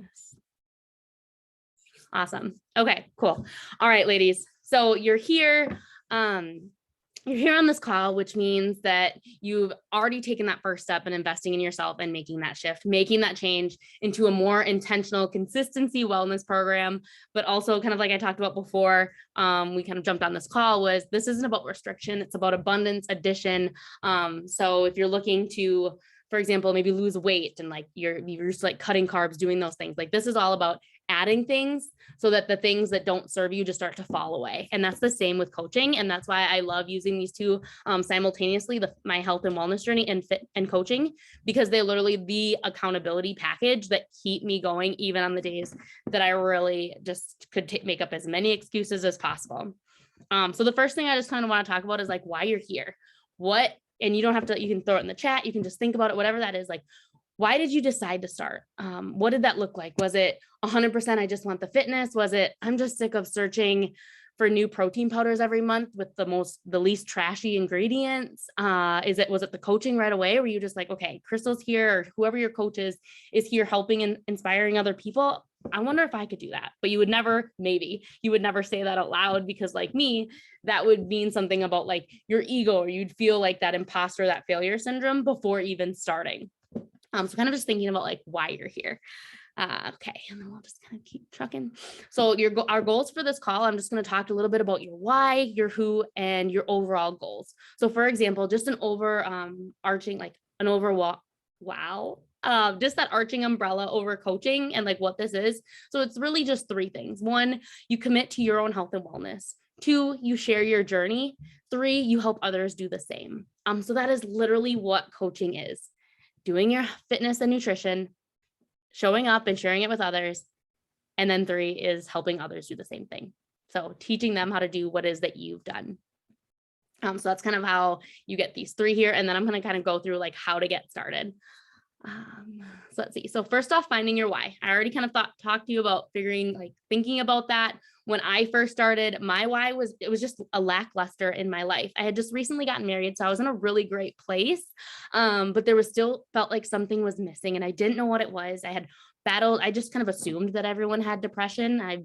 this. Awesome. Okay, cool. All right, ladies. So you're here. You're here on this call, which means that you've already taken that first step in investing in yourself and making that shift, making that change into a more intentional consistency wellness program. But also kind of like I talked about before, we kind of jumped on this call, was this isn't about restriction. It's about abundance, addition. So if you're looking to, for example, maybe lose weight and like you're just like cutting carbs, doing those things, like this is all about adding things so that the things that don't serve you just start to fall away. And that's the same with coaching. And that's why I love using these two simultaneously, my health and wellness journey and fit and coaching, because they're literally the accountability package that keep me going, even on the days that I really just could make up as many excuses as possible. So the first thing I just kind of want to talk about is like why you're here. And you don't have to, you can throw it in the chat. You can just think about it, whatever that is. Like, why did you decide to start? What did that look like? Was it 100% I just want the fitness? Was it I'm just sick of searching for new protein powders every month with the least trashy ingredients? Was it the coaching right away? Were you just like, okay, Crystal's here, or whoever your coach is here helping and inspiring other people? I wonder if I could do that. But you would never say that out loud, because like me, that would mean something about like your ego, or you'd feel like that imposter, that failure syndrome before even starting. So kind of just thinking about like why you're here. Okay, and then we'll just kind of keep trucking. So our goals for this call, I'm just going to talk a little bit about your why, your who, and your overall goals. So for example, just an overarching, like an just that arching umbrella over coaching and like what this is. So it's really just three things. One, you commit to your own health and wellness. Two, you share your journey. Three, you help others do the same. So that is literally what coaching is. Doing your fitness and nutrition, showing up and sharing it with others. And then three is helping others do the same thing. So teaching them how to do what it is that you've done. So that's kind of how you get these three here. And then I'm going to kind of go through like how to get started. So let's see. So first off, finding your why. I already kind of talked to you about thinking about that. When I first started, my why was just a lackluster in my life. I had just recently gotten married, so I was in a really great place. But there was still felt like something was missing, and I didn't know what it was. I just kind of assumed that everyone had depression. I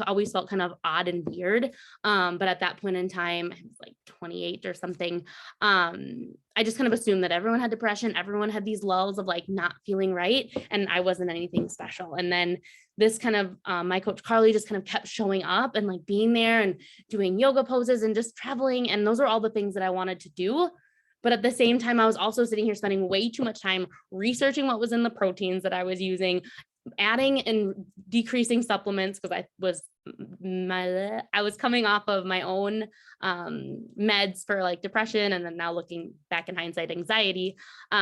always felt kind of odd and weird. But at that point in time, I was like 28 or something. I just kind of assumed that everyone had depression. Everyone had these lulls of like not feeling right. And I wasn't anything special. And then this kind of, my coach Carly just kind of kept showing up and like being there and doing yoga poses and just traveling. And those are all the things that I wanted to do. But at the same time, I was also sitting here spending way too much time researching what was in the proteins that I was using, adding and decreasing supplements, because I was coming off of my own meds for like depression, and then now looking back in hindsight, anxiety. So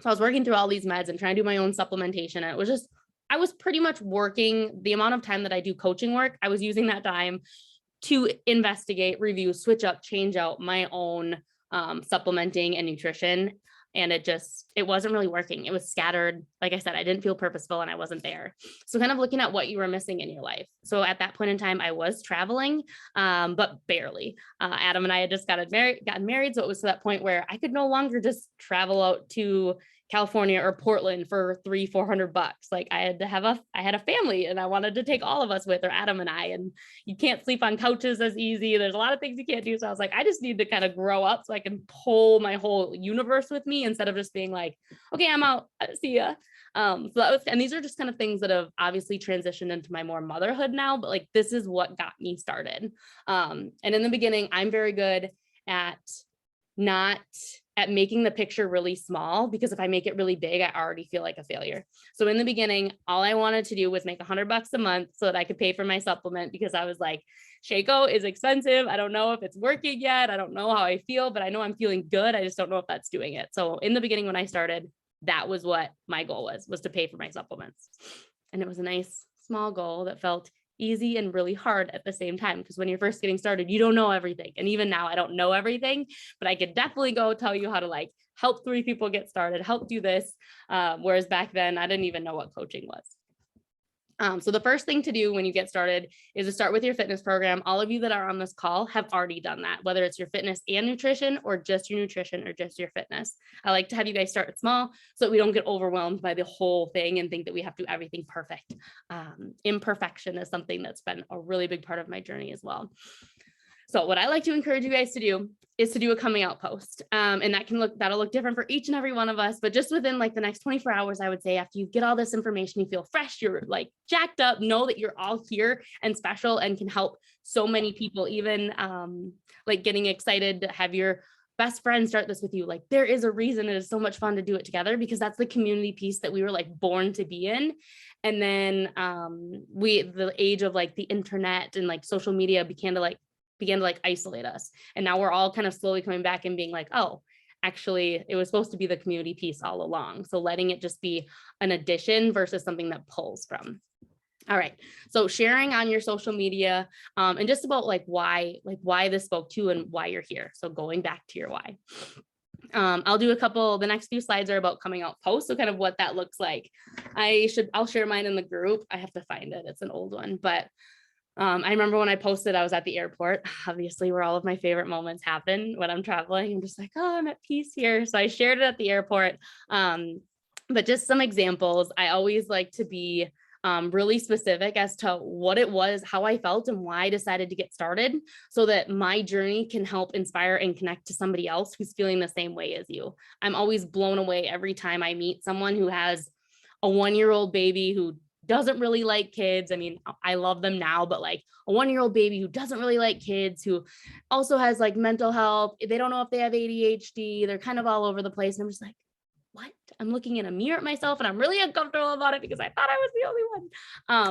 I was working through all these meds and trying to do my own supplementation. And I was pretty much working the amount of time that I do coaching work. I was using that time to investigate, review, switch up, change out my own supplementing and nutrition. And it wasn't really working. It was scattered. Like I said, I didn't feel purposeful and I wasn't there. So kind of looking at what you were missing in your life. So at that point in time, I was traveling, but barely. Adam and I had just gotten married. So it was to that point where I could no longer just travel out to California or Portland for $300-400. Like I had a family and I wanted to take all of us with, or Adam and I, and you can't sleep on couches as easy. There's a lot of things you can't do. So I was like, I just need to kind of grow up so I can pull my whole universe with me instead of just being like, okay, I'm out, see ya. And these are just kind of things that have obviously transitioned into my more motherhood now, but like, this is what got me started. And in the beginning, I'm very good at making the picture really small, because if I make it really big, I already feel like a failure. So in the beginning, all I wanted to do was make $100 a month so that I could pay for my supplement, because I was like, Shaco is expensive. I don't know if it's working yet. I don't know how I feel, but I know I'm feeling good. I just don't know if that's doing it. So in the beginning, when I started, that was what my goal was to pay for my supplements. And it was a nice small goal that felt easy and really hard at the same time, because when you're first getting started, you don't know everything. And even now I don't know everything, but I could definitely go tell you how to like help 3 people get started, help do this. Whereas back then I didn't even know what coaching was. So the first thing to do when you get started is to start with your fitness program. All of you that are on this call have already done that, whether it's your fitness and nutrition or just your nutrition or just your fitness. I like to have you guys start small so that we don't get overwhelmed by the whole thing and think that we have to do everything perfect. Imperfection is something that's been a really big part of my journey as well. So what I like to encourage you guys to do is to do a coming out post. And that'll look different for each and every one of us, but just within like the next 24 hours, I would say, after you get all this information, you feel fresh, you're like jacked up, know that you're all here and special and can help so many people, even like getting excited to have your best friend start this with you. Like there is a reason it is so much fun to do it together, because that's the community piece that we were like born to be in. And then the age of like the internet and like social media began to isolate us. And now we're all kind of slowly coming back and being like, oh, actually, it was supposed to be the community piece all along. So letting it just be an addition versus something that pulls from. All right. So sharing on your social media and just about why this spoke to you and why you're here. So going back to your why. I'll do the next few slides are about coming out posts. So kind of what that looks like. I'll share mine in the group. I have to find it. It's an old one, but I remember when I posted, I was at the airport, obviously where all of my favorite moments happen when I'm traveling. I'm just like, oh, I'm at peace here. So I shared it at the airport. But just some examples. I always like to be really specific as to what it was, how I felt, and why I decided to get started, so that my journey can help inspire and connect to somebody else who's feeling the same way as you. I'm always blown away every time I meet someone who has a 1-year-old baby who doesn't really like kids. I mean, I love them now, but like a 1-year-old baby who doesn't really like kids, who also has like mental health. They don't know if they have ADHD. They're kind of all over the place. And I'm just like, what? I'm looking in a mirror at myself and I'm really uncomfortable about it because I thought I was the only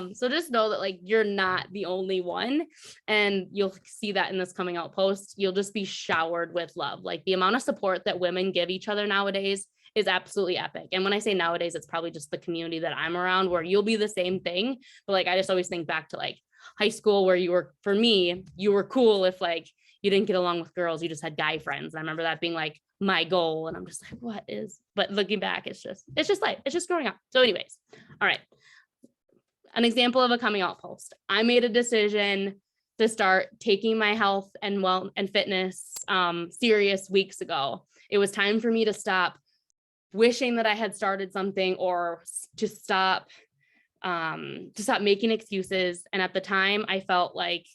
one. So just know that like, you're not the only one. And you'll see that in this coming out post. You'll just be showered with love. Like the amount of support that women give each other nowadays is absolutely epic. And when I say nowadays, it's probably just the community that I'm around, where you'll be the same thing. But like, I just always think back to like high school, where for me, you were cool if like you didn't get along with girls, you just had guy friends. And I remember that being like my goal. And I'm just like, but looking back, it's just life. It's just growing up. So anyways, all right. An example of a coming out post. I made a decision to start taking my health and fitness serious weeks ago. It was time for me to stop wishing that I had started something, or to stop making excuses. And at the time I felt like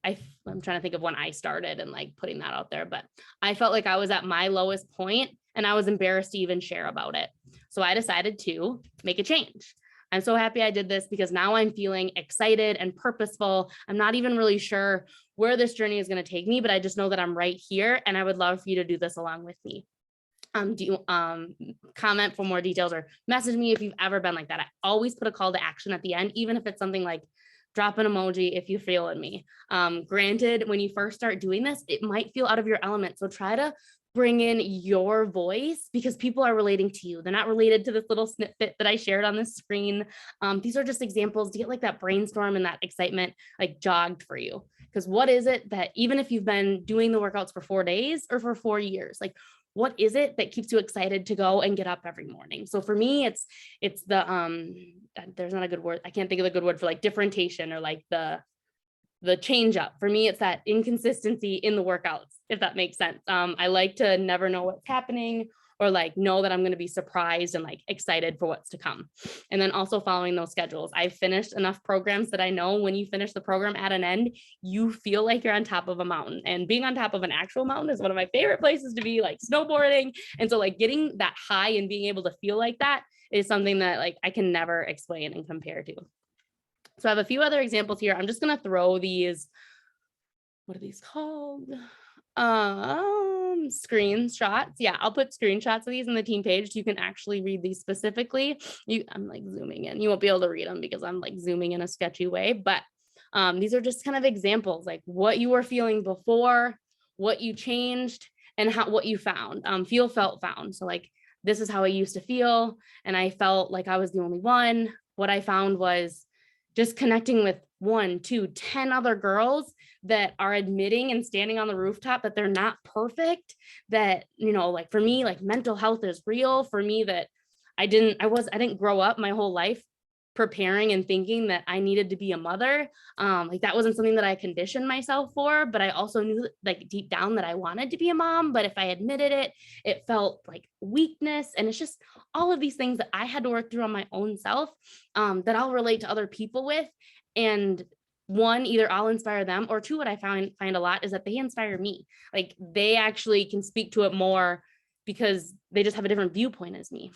I'm trying to think of when I started and like putting that out there, but I felt like I was at my lowest point and I was embarrassed to even share about it. So I decided to make a change. I'm so happy I did this, because now I'm feeling excited and purposeful. I'm not even really sure where this journey is going to take me, but I just know that I'm right here, and I would love for you to do this along with me. Do you comment for more details, or message me if you've ever been like that. I always put a call to action at the end, even if it's something like drop an emoji if you feel in me. Granted, when you first start doing this, it might feel out of your element. So try to bring in your voice, because people are relating to you. They're not related to this little snippet that I shared on the screen. These are just examples to get like that brainstorm and that excitement like jogged for you. Because what is it that, even if you've been doing the workouts for 4 days or for 4 years, like what is it that keeps you excited to go and get up every morning? So for me, it's the, there's not a good word. I can't think of a good word for like differentiation, or like the change up. For me, it's that inconsistency in the workouts, if that makes sense. I like to never know what's happening, or like know that I'm going to be surprised and like excited for what's to come. And then also following those schedules. I've finished enough programs that I know when you finish the program at an end, you feel like you're on top of a mountain, and being on top of an actual mountain is one of my favorite places to be, like snowboarding. And so like getting that high and being able to feel like that is something that like I can never explain and compare to. So I have a few other examples here. I'm just going to throw these, what are these called? Screenshots. Yeah, I'll put screenshots of these in the team page so you can actually read these specifically. I'm like zooming in. You won't be able to read them because I'm like zooming in a sketchy way, but these are just kind of examples, like what you were feeling before, what you changed, and what you found. Feel, felt, found. So like, this is how I used to feel, and I felt like I was the only one. What I found was just connecting with 1, 2, 10 other girls that are admitting and standing on the rooftop that they're not perfect, that, you know, like for me, like mental health is real. For me, that I didn't grow up my whole life preparing and thinking that I needed to be a mother. Like that wasn't something that I conditioned myself for, but I also knew like deep down that I wanted to be a mom. But if I admitted it, it felt like weakness. And it's just all of these things that I had to work through on my own self, that I'll relate to other people with. And one, either I'll inspire them, or two, what I find a lot is that they inspire me. Like they actually can speak to it more because they just have a different viewpoint as me.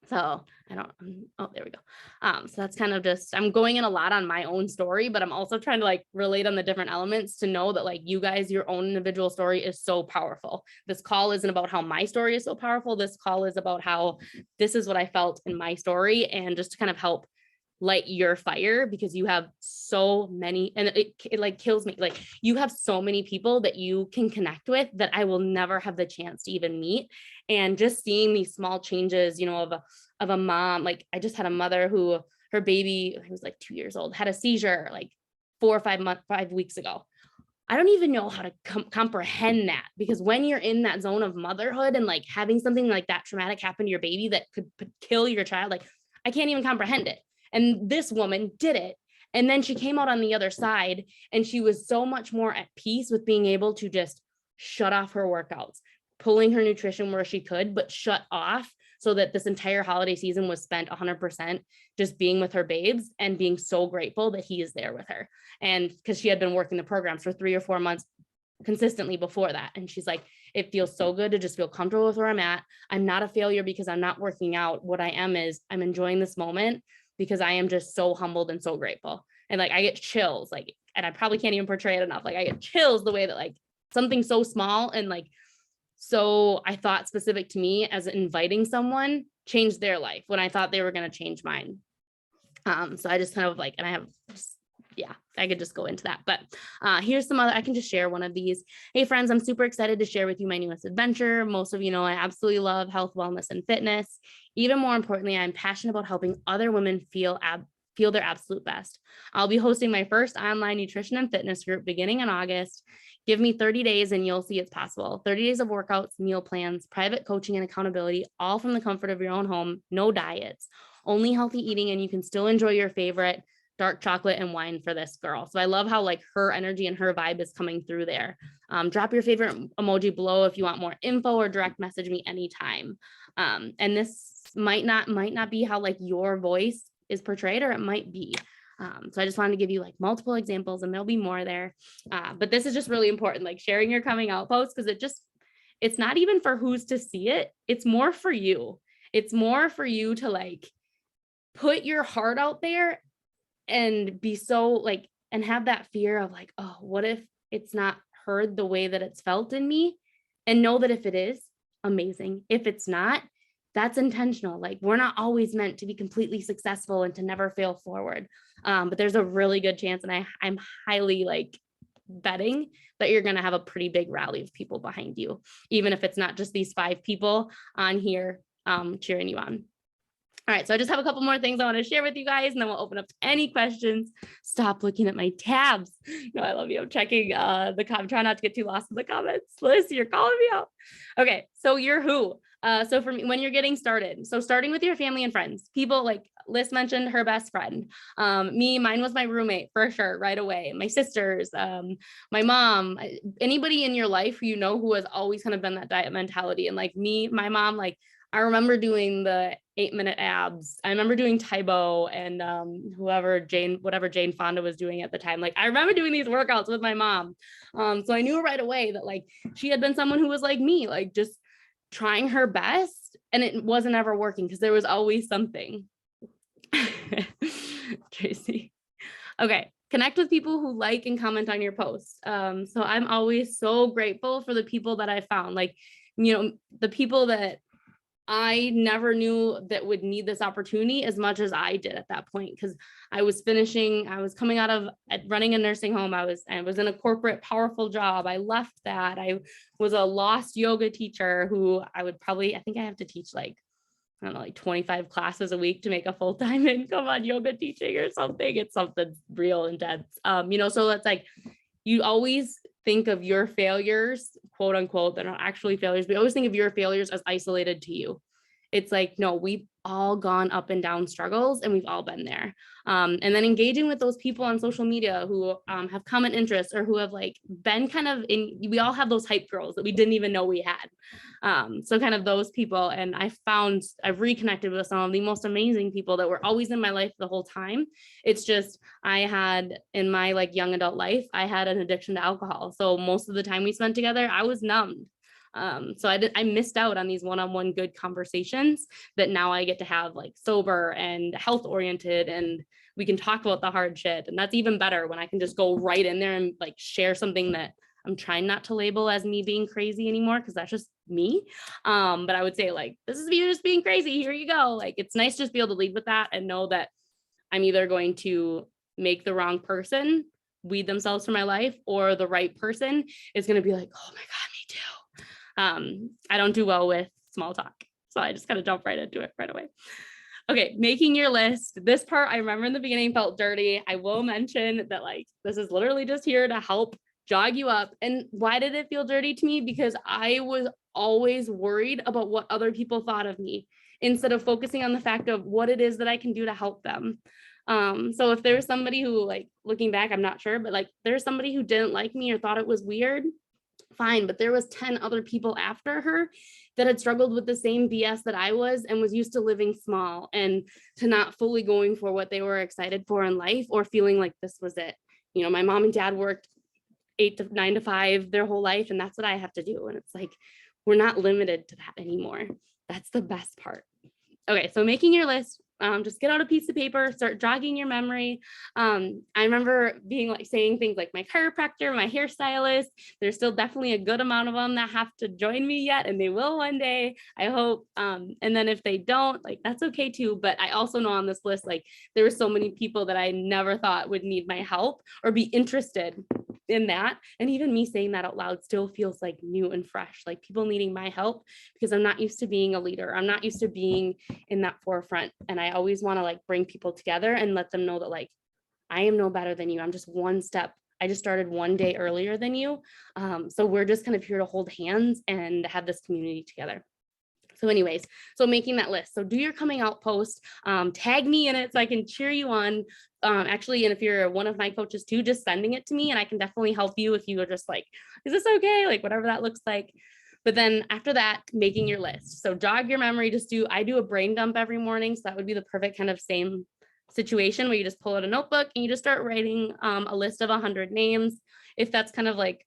So I don't, oh, there we go. So that's kind of just, I'm going in a lot on my own story, but I'm also trying to like relate on the different elements to know that like you guys, your own individual story is so powerful. This call isn't about how my story is so powerful. This call is about how this is what I felt in my story, and just to kind of help light your fire, because you have so many, and it like kills me. Like you have so many people that you can connect with that I will never have the chance to even meet. And just seeing these small changes, you know, of a mom, like I just had a mother who her baby, who was like 2 years old, had a seizure like 4 or 5 weeks ago. I don't even know how to comprehend that, because when you're in that zone of motherhood and like having something like that traumatic happen to your baby that could kill your child, like I can't even comprehend it. And this woman did it. And then she came out on the other side, and she was so much more at peace with being able to just shut off her workouts, pulling her nutrition where she could, but shut off, so that this entire holiday season was spent 100% just being with her babes and being so grateful that he is there with her. And because she had been working the programs for 3 or 4 months consistently before that. And she's like, it feels so good to just feel comfortable with where I'm at. I'm not a failure because I'm not working out. What I am is I'm enjoying this moment because I am just so humbled and so grateful. And like, I get chills, like, and I probably can't even portray it enough. Like I get chills the way that like something so small and like, so I thought specific to me as inviting someone changed their life when I thought they were going to change mine. So I just kind of like, and I have, yeah, I could just go into that, but here's some other, I can just share one of these. Hey friends, I'm super excited to share with you my newest adventure. Most of you know I absolutely love health, wellness, and fitness. Even more importantly, I'm passionate about helping other women feel their absolute best. I'll be hosting my first online nutrition and fitness group beginning in August. Give me 30 days and you'll see it's possible. 30 days of workouts, meal plans, private coaching, and accountability, all from the comfort of your own home. No diets, only healthy eating, and you can still enjoy your favorite dark chocolate and wine for this girl. So I love how like her energy and her vibe is coming through there. Drop your favorite emoji below if you want more info, or direct message me anytime. And this might not be how like your voice is portrayed, or it might be. So I just wanted to give you like multiple examples, and there'll be more there. But this is just really important, like sharing your coming out post, because it's not even for who's to see it. It's more for you. It's more for you to like put your heart out there and be so like, and have that fear of like, oh, what if it's not heard the way that it's felt in me? And know that if it is, amazing. If it's not, that's intentional. Like we're not always meant to be completely successful and to never fail forward. But there's a really good chance, and I'm highly like betting that you're going to have a pretty big rally of people behind you, even if it's not just these 5 people on here cheering you on. All right, so I just have a couple more things I want to share with you guys, and then we'll open up to any questions. Stop looking at my tabs. No, I love you. I'm checking I'm trying not to get too lost in the comments. Liz, you're calling me out. Okay, so you're who? So for me, when you're getting started, so starting with your family and friends, people like Liz mentioned her best friend. Mine was my roommate for sure, right away. My sisters, my mom, anybody in your life who you know who has always kind of been that diet mentality. And like me, my mom, like I remember doing the 8-minute abs. I remember doing Tybo and whatever Jane Fonda was doing at the time. Like I remember doing these workouts with my mom. So I knew right away that like she had been someone who was like me, like just trying her best, and it wasn't ever working because there was always something. Tracy. Okay. Connect with people who like and comment on your posts. So I'm always so grateful for the people that I found, like, you know, the people that I never knew that would need this opportunity as much as I did at that point, because I was coming out of running a nursing home. I was in a corporate powerful job. I left that. I was a lost yoga teacher who I think I have to teach like, I don't know, like 25 classes a week to make a full-time income on yoga teaching or something. It's something real intense. So it's like, you always think of your failures, quote unquote, they're not actually failures. We always think of your failures as isolated to you. It's like, no, we all gone up and down struggles, and we've all been there. And then engaging with those people on social media who have common interests, or who have like been kind of in, we all have those hype girls that we didn't even know we had. So kind of those people. And I've reconnected with some of the most amazing people that were always in my life the whole time. It's just, I had in my like young adult life, I had an addiction to alcohol. So most of the time we spent together, I was numbed. So I missed out on these one-on-one good conversations that now I get to have, like sober and health oriented, and we can talk about the hard shit. And that's even better when I can just go right in there and like share something that I'm trying not to label as me being crazy anymore, because that's just me. But I would say like, this is me just being crazy. Here you go. Like, it's nice to just be able to lead with that and know that I'm either going to make the wrong person weed themselves from my life, or the right person is going to be like, oh my God, me too. I don't do well with small talk, so I just kind of jump right into it right away. Okay, making your list. This part I remember in the beginning felt dirty. I will mention that like, this is literally just here to help jog you up. And why did it feel dirty to me? Because I was always worried about what other people thought of me, instead of focusing on the fact of what it is that I can do to help them. So if there's somebody who, like, looking back, I'm not sure, but like there's somebody who didn't like me or thought it was weird, fine. But there was 10 other people after her that had struggled with the same BS that I was, and was used to living small and to not fully going for what they were excited for in life, or feeling like this was it. You know, my mom and dad worked 9 to 5 their whole life, and that's what I have to do. And it's like, we're not limited to that anymore. That's the best part. Okay, so making your list, just get out a piece of paper, start jogging your memory. I remember being like saying things like my chiropractor, my hairstylist. There's still definitely a good amount of them that have to join me yet, and they will one day, I hope. And then if they don't, like, that's okay too. But I also know on this list, like, there were so many people that I never thought would need my help or be interested in that. And even me saying that out loud still feels like new and fresh, like people needing my help, because I'm not used to being a leader. I'm not used to being in that forefront. And I always want to like bring people together and let them know that like, I am no better than you. I'm just one step. I just started one day earlier than you. So we're just kind of here to hold hands and have this community together. So anyways, so making that list. So do your coming out post, tag me in it so I can cheer you on. Actually, and if you're one of my coaches too, just sending it to me, and I can definitely help you if you are just like, is this okay? Like, whatever that looks like. But then after that, making your list. So jog your memory, I do a brain dump every morning. So that would be the perfect kind of same situation where you just pull out a notebook and you just start writing a list of 100 names. If that's kind of like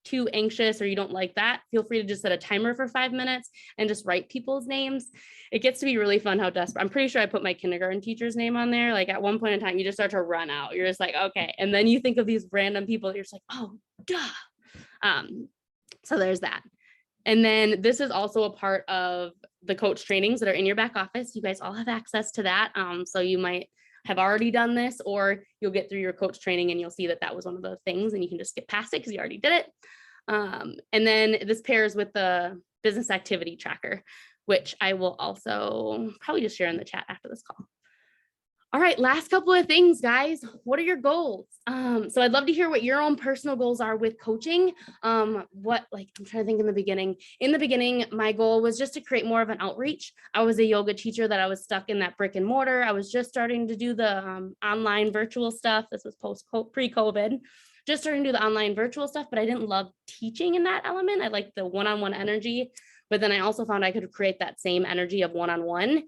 too anxious or you don't like that, feel free to just set a timer for 5 minutes and just write people's names. It gets to be really fun how desperate. I'm pretty sure I put my kindergarten teacher's name on there. Like at one point in time, you just start to run out. You're just like, okay. And then you think of these random people. You're just like, oh, duh. So there's that. And then this is also a part of the coach trainings that are in your back office. You guys all have access to that. So you might have already done this, or you'll get through your coach training and you'll see that that was one of the things, and you can just skip past it because you already did it. And then this pairs with the business activity tracker, which I will also probably just share in the chat after this call. All right, last couple of things, guys. What are your goals? So I'd love to hear what your own personal goals are with coaching. I'm trying to think in the beginning. In the beginning, my goal was just to create more of an outreach. I was a yoga teacher that I was stuck in that brick and mortar. I was just starting to do the online virtual stuff. This was pre-COVID. Just starting to do the online virtual stuff, but I didn't love teaching in that element. I liked the one-on-one energy. But then I also found I could create that same energy of one-on-one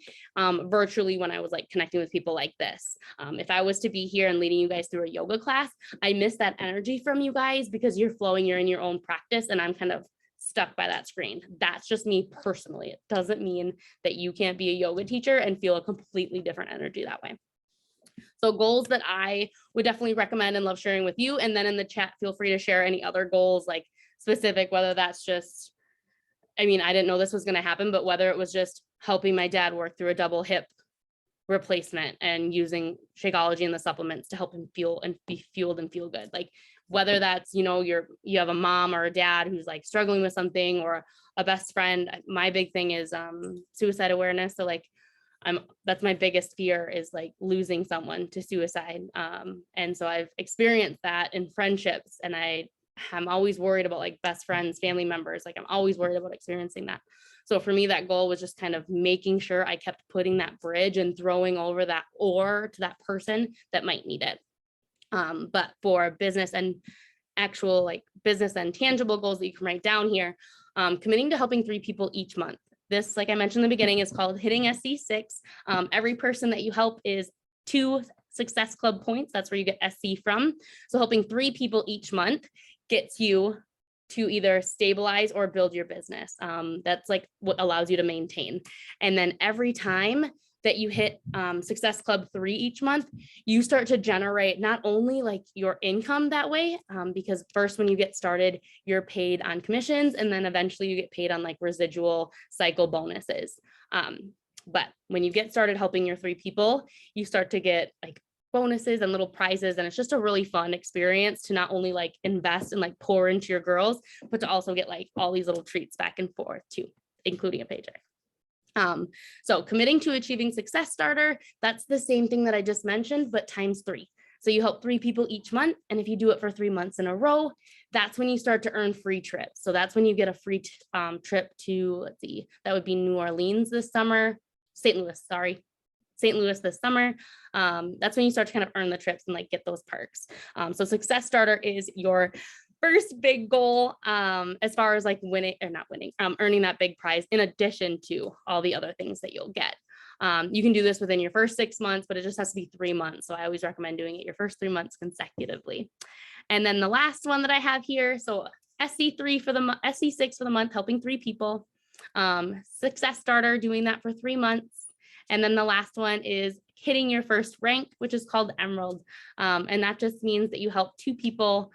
virtually when I was like connecting with people like this. If I was to be here and leading you guys through a yoga class, I miss that energy from you guys because you're flowing, you're in your own practice, and I'm kind of stuck by that screen. That's just me personally. It doesn't mean that you can't be a yoga teacher and feel a completely different energy that way. So goals that I would definitely recommend and love sharing with you. And then in the chat, feel free to share any other goals, like specific, whether that's just, I didn't know this was going to happen, but whether it was just helping my dad work through a double hip replacement and using Shakeology and the supplements to help him feel and be fueled and feel good. Like whether that's, you have a mom or a dad who's like struggling with something, or a best friend. My big thing is suicide awareness. So like that's my biggest fear, is like losing someone to suicide. And so I've experienced that in friendships, and I'm always worried about like best friends, family members. Like I'm always worried about experiencing that. So for me, that goal was just kind of making sure I kept putting that bridge and throwing over that or to that person that might need it. But for business and actual like business and tangible goals that you can write down here, committing to helping 3 people each month. This, like I mentioned in the beginning, is called hitting SC6. Every person that you help is 2 Success Club points. That's where you get SC from. So helping 3 people each month gets you to either stabilize or build your business. That's like what allows you to maintain. And then every time that you hit Success Club 3 each month, you start to generate not only like your income that way, because first when you get started, you're paid on commissions, and then eventually you get paid on like residual cycle bonuses. But when you get started helping your 3 people, you start to get like bonuses and little prizes, and it's just a really fun experience to not only like invest and like pour into your girls, but to also get like all these little treats back and forth too, including a paycheck. So committing to achieving Success Starter, that's the same thing that I just mentioned, but times 3. So you help 3 people each month. And if you do it for 3 months in a row, that's when you start to earn free trips. So that's when you get a free trip to, let's see, that would be New Orleans this summer, St. Louis this summer. That's when you start to kind of earn the trips and like get those perks. So Success Starter is your first big goal, as far as like earning that big prize in addition to all the other things that you'll get. You can do this within your first 6 months, but it just has to be 3 months. So I always recommend doing it your first 3 months consecutively. And then the last one that I have here, so SC6 for the month, helping 3 people, Success Starter, doing that for 3 months. And then the last one is hitting your first rank, which is called Emerald. And that just means that you help 2 people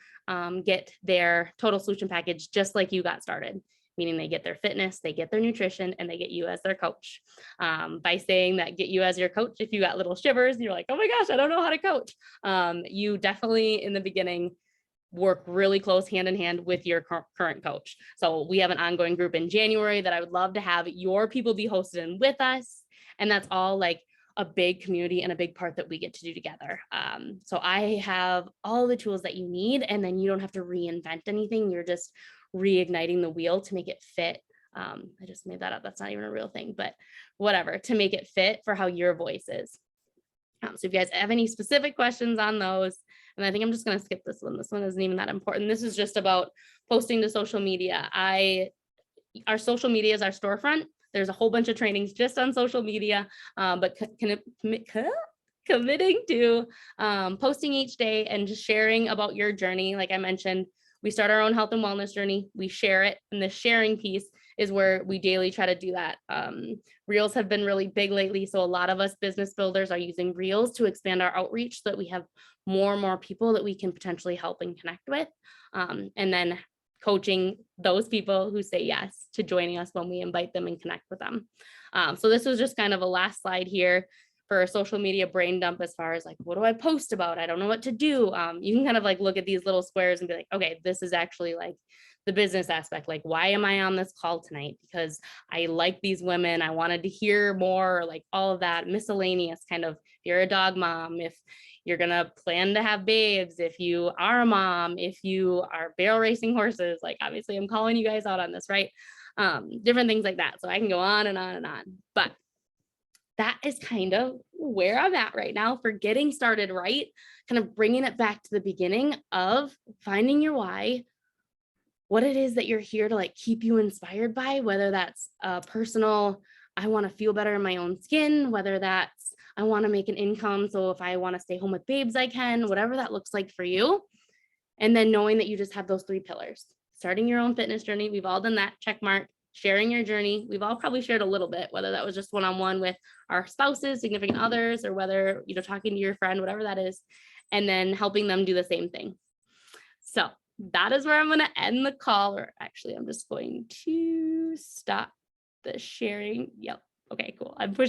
get their total solution package just like you got started, meaning they get their fitness, they get their nutrition, and they get you as their coach. By saying that get you as your coach, if you got little shivers, you're like, oh my gosh, I don't know how to coach. You definitely in the beginning work really close hand in hand with your current coach. So we have an ongoing group in January that I would love to have your people be hosted in with us. And that's all like a big community and a big part that we get to do together. So I have all the tools that you need, and then you don't have to reinvent anything. You're just reigniting the wheel to make it fit. I just made that up. That's not even a real thing, but whatever, to make it fit for how your voice is. So if you guys have any specific questions on those, and I think I'm just going to skip this one. This one isn't even that important. This is just about posting to social media. Our social media is our storefront. There's a whole bunch of trainings just on social media, but committing to posting each day and just sharing about your journey. Like I mentioned, we start our own health and wellness journey. We share it. And the sharing piece is where we daily try to do that. Reels have been really big lately. So a lot of us business builders are using Reels to expand our outreach so that we have more and more people that we can potentially help and connect with. And then coaching those people who say yes to joining us when we invite them and connect with them. So this was just kind of a last slide here for a social media brain dump as far as like, what do I post about? I don't know what to do. You can kind of like look at these little squares and be like, okay, this is actually like the business aspect. Like, why am I on this call tonight? Because I like these women. I wanted to hear more, like all of that miscellaneous kind of, if you're a dog mom, if you're going to plan to have babes, if you are a mom, if you are barrel racing horses, like obviously I'm calling you guys out on this, right? Different things like that. So I can go on and on and on, but that is kind of where I'm at right now for getting started, right? Kind of bringing it back to the beginning of finding your why, what it is that you're here to like keep you inspired by, whether that's a personal, I want to feel better in my own skin, whether that's I want to make an income. So if I want to stay home with babes, I can, whatever that looks like for you. And then knowing that you just have those 3 pillars, starting your own fitness journey. We've all done that, check mark. Sharing your journey. We've all probably shared a little bit, whether that was just one-on-one with our spouses, significant others, or whether, talking to your friend, whatever that is, and then helping them do the same thing. So that is where I'm going to end the call, or actually I'm just going to stop the sharing. Yep. Okay, cool. I'm pushing